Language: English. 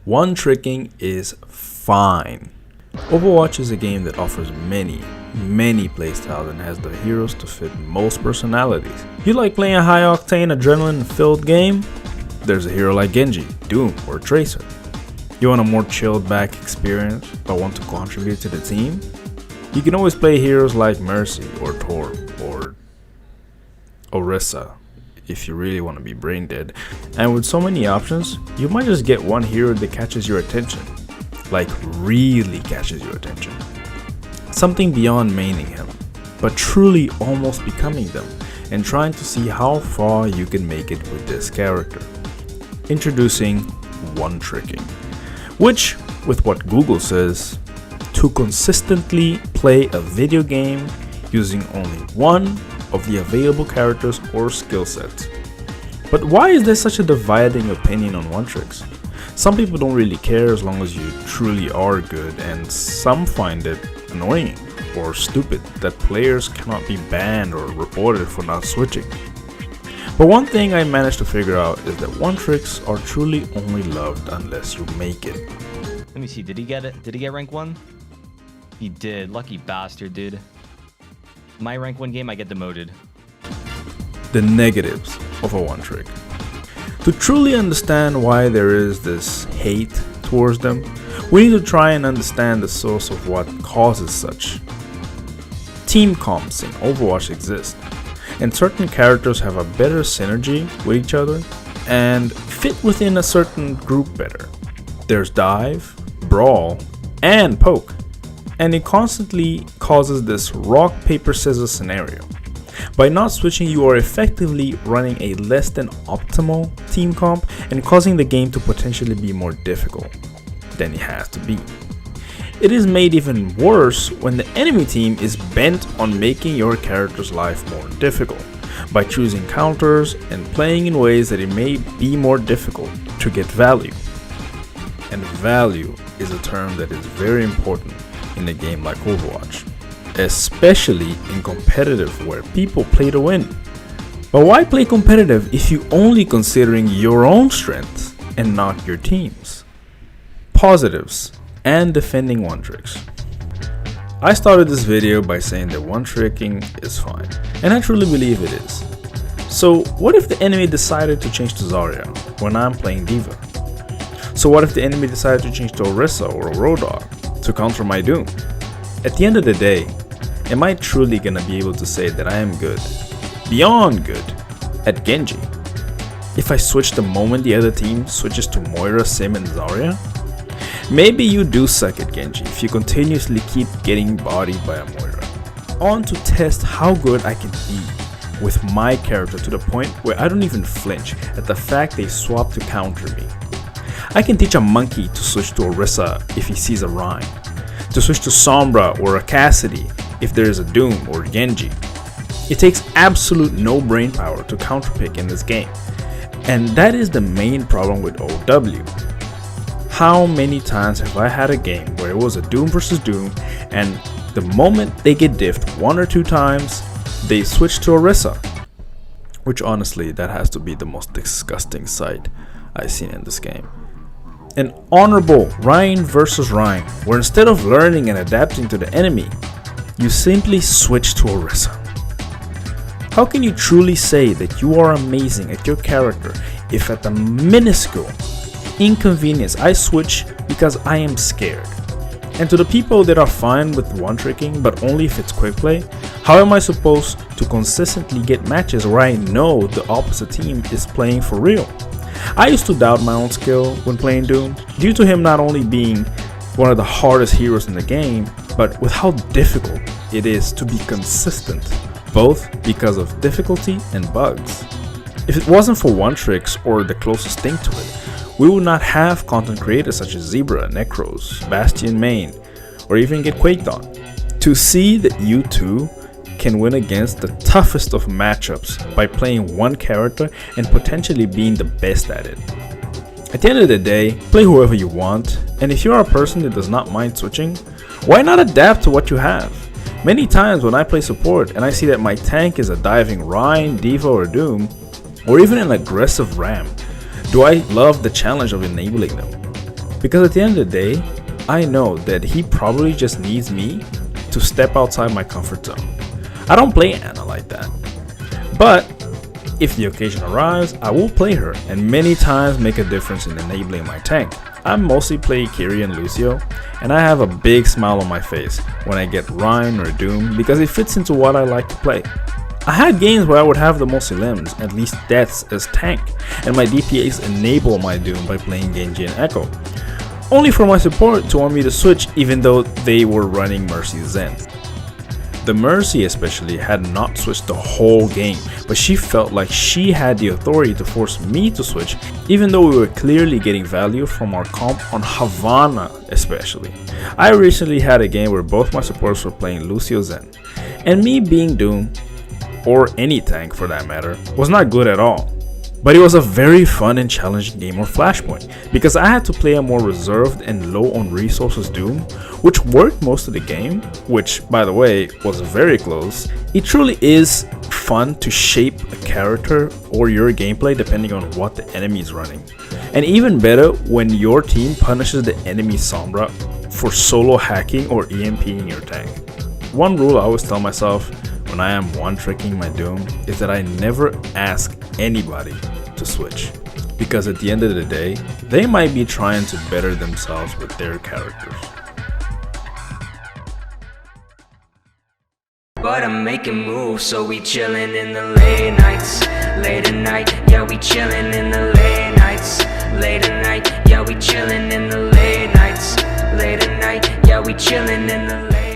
One-tricking is fine. Overwatch is a game that offers many playstyles and has the heroes to fit most personalities. You like playing a high-octane, adrenaline-filled game? There's a hero like Genji, Doom, or Tracer. You want a more chilled-back experience but want to contribute to the team? You can always play heroes like Mercy or Torb or Orisa if you really want to be brain dead. And with so many options, you might just get one hero that catches your attention. Like really catches your attention. Something beyond maining him, but truly almost becoming them and trying to see how far you can make it with this character. Introducing one-tricking, which, with what Google says, to consistently play a video game using only one of the available characters or skill sets. But why is there such a dividing opinion on one-tricks? Some people don't really care as long as you truly are good, and some find it annoying or stupid that players cannot be banned or reported for not switching. But one thing I managed to figure out is that one-tricks are truly only loved unless you make it. Let me see, did he get it? Did he get rank 1? He did. Lucky bastard, dude. My rank 1 game, I get demoted. The negatives of a one-trick. To truly understand why there is this hate towards them, we need to try and understand the source of what causes such. Team comps in Overwatch exist, and certain characters have a better synergy with each other and fit within a certain group better. There's dive, brawl, and poke, and it constantly causes this rock, paper, scissors scenario. By not switching, you are effectively running a less than optimal team comp and causing the game to potentially be more difficult than it has to be. It is made even worse when the enemy team is bent on making your character's life more difficult by choosing counters and playing in ways that it may be more difficult to get value. And value is a term that is very important in a game like Overwatch, especially in competitive where people play to win. But why play competitive if you only considering your own strengths and not your team's? Positives and defending one-tricks. I started this video by saying that one-tricking is fine, and I truly believe it is. So what if the enemy decided to change to Zarya when I'm playing Diva? So what if the enemy decided to change to Orisa or a Roadhog to counter my Doom? At the end of the day, am I truly gonna be able to say that I am good, beyond good, at Genji if I switch the moment the other team switches to Moira, Sim, and Zarya? Maybe you do suck at Genji if you continuously keep getting bodied by a Moira. On to test how good I can be with my character to the point where I don't even flinch at the fact they swap to counter me. I can teach a monkey to switch to Orisa if he sees a Rhine, to switch to Sombra or a Cassidy if there is a Doom or Genji. It takes absolute no brain power to counterpick in this game, and that is the main problem with OW. How many times have I had a game where it was a Doom versus Doom, and the moment they get diffed 1 or 2 times, they switch to Orisa? Which honestly, that has to be the most disgusting sight I've seen in this game. An honorable Rhine versus Rhine, where instead of learning and adapting to the enemy, you simply switch to Orisa. How can you truly say that you are amazing at your character if at the minuscule inconvenience I switch because I am scared? And to the people that are fine with one-tricking but only if it's quick play, how am I supposed to consistently get matches where I know the opposite team is playing for real? I used to doubt my own skill when playing Doom, due to him not only being one of the hardest heroes in the game, but with how difficult it is to be consistent, both because of difficulty and bugs. If it wasn't for one-tricks or the closest thing to it, we would not have content creators such as Zebra, Necros, Bastion Main, or even get quaked on. To see that you too can win against the toughest of matchups by playing one character and potentially being the best at it. At the end of the day, play whoever you want, and if you are a person that does not mind switching, why not adapt to what you have? Many times when I play support and I see that my tank is a diving Rhine, Diva, or Doom, or even an aggressive Ram, do I love the challenge of enabling them. Because at the end of the day, I know that he probably just needs me to step outside my comfort zone. I don't play Ana like that. But if the occasion arrives, I will play her and many times make a difference in enabling my tank. I mostly play Kiri and Lucio, and I have a big smile on my face when I get Rhine or Doom because it fits into what I like to play. I had games where I would have the most limbs, at least deaths as tank, and my DPS enable my Doom by playing Genji and Echo, only for my support to want me to switch even though they were running Mercy Zen. The Mercy especially had not switched the whole game, but she felt like she had the authority to force me to switch even though we were clearly getting value from our comp on Havana especially. I recently had a game where both my supports were playing Lucio Zen, and me being Doom, or any tank for that matter, was not good at all. But it was a very fun and challenging game of Flashpoint, because I had to play a more reserved and low on resources Doom, which worked most of the game, which by the way was very close. It truly is fun to shape a character or your gameplay depending on what the enemy is running. And even better when your team punishes the enemy Sombra for solo hacking or EMPing your tank. One rule I always tell myself when I am one-tricking my Doom is that I never ask anybody to switch, because at the end of the day, they might be trying to better themselves with their characters. But I'm making moves, so we chillin' in the late nights. Late at night, yeah, we chillin' in the late nights. Late at night, yeah, we chillin' in the late nights. Late at night, yeah, we chillin' in the late